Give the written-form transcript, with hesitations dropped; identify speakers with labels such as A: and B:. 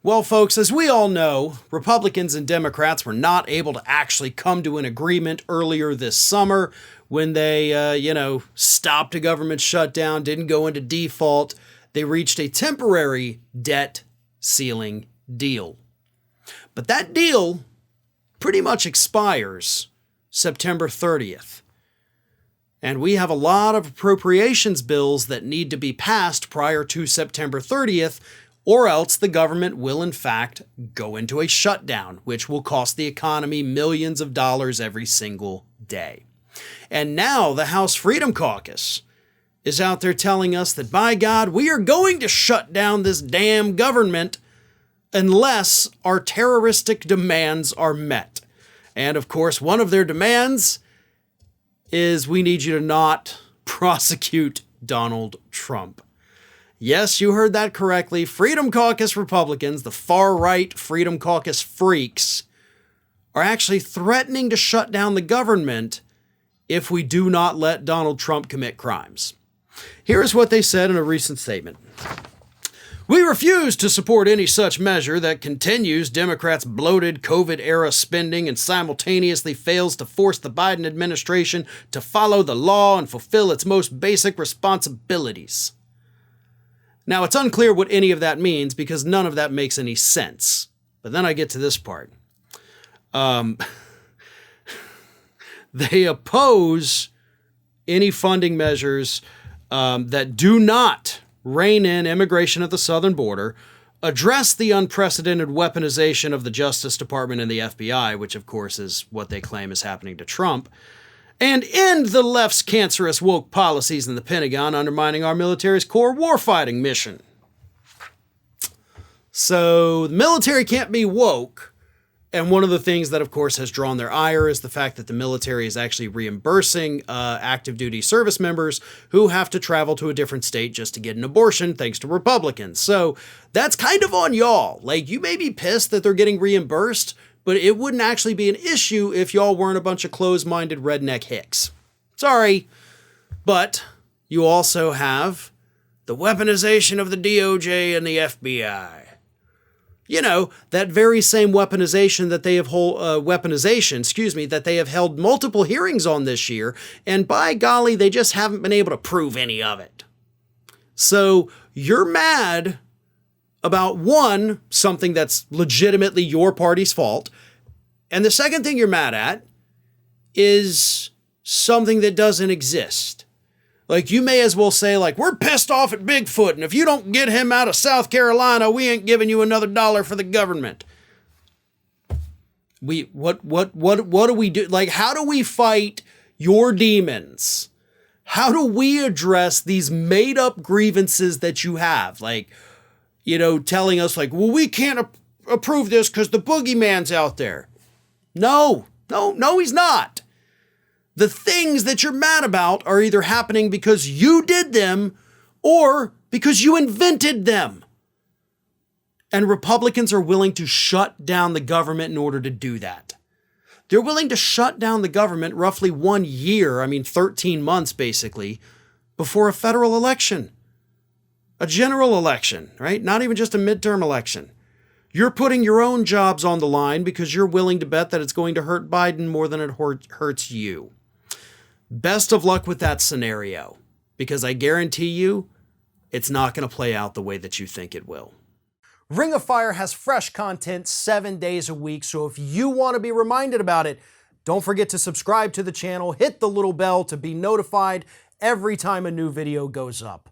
A: Well, folks, as we all know, Republicans and Democrats were not able to actually come to an agreement earlier this summer when they, stopped a government shutdown, didn't go into default. They reached a temporary debt ceiling deal. But that deal pretty much expires September 30th. And we have a lot of appropriations bills that need to be passed prior to September 30th, or else the government will in fact go into a shutdown, which will cost the economy millions of dollars every single day. And now the House Freedom Caucus is out there telling us that, by God, we are going to shut down this damn government unless our terroristic demands are met. And of course, one of their demands is we need you to not prosecute Donald Trump. Yes, you heard that correctly. Freedom Caucus Republicans, the far-right Freedom Caucus freaks, are actually threatening to shut down the government if we do not let Donald Trump commit crimes. Here is what they said in a recent statement. We refuse to support any such measure that continues Democrats' bloated COVID-era spending and simultaneously fails to force the Biden administration to follow the law and fulfill its most basic responsibilities. Now, it's unclear what any of that means because none of that makes any sense. But then I get to this part. They oppose any funding measures that do not rein in immigration at the southern border, address the unprecedented weaponization of the Justice Department and the FBI, which of course is what they claim is happening to Trump, and end the left's cancerous woke policies in the Pentagon, undermining our military's core warfighting mission. So the military can't be woke. And one of the things that, of course, has drawn their ire is the fact that the military is actually reimbursing active duty service members who have to travel to a different state just to get an abortion, thanks to Republicans. So that's kind of on y'all. Like, you may be pissed that they're getting reimbursed, but it wouldn't actually be an issue if y'all weren't a bunch of closed-minded redneck hicks. Sorry. But you also have the weaponization of the DOJ and the FBI. You know, that very same weaponization that they have that they have held multiple hearings on this year, and by golly, they just haven't been able to prove any of it. So you're mad about one, something that's legitimately your party's fault, and the second thing you're mad at is something that doesn't exist. Like, you may as well say, like, we're pissed off at Bigfoot, and if you don't get him out of South Carolina, we ain't giving you another dollar for the government. What do we do? Like, how do we fight your demons? How do we address these made-up grievances that you have? Like, telling us, like, well, we can't approve this because the boogeyman's out there. No, he's not. The things that you're mad about are either happening because you did them or because you invented them. And Republicans are willing to shut down the government in order to do that. They're willing to shut down the government roughly 1 year, 13 months basically, before a federal election. A general election, right? Not even just a midterm election. You're putting your own jobs on the line because you're willing to bet that it's going to hurt Biden more than it hurts you. Best of luck with that scenario, because I guarantee you it's not going to play out the way that you think it will. Ring of Fire has fresh content 7 days a week, so if you want to be reminded about it, don't forget to subscribe to the channel, hit the little bell to be notified every time a new video goes up.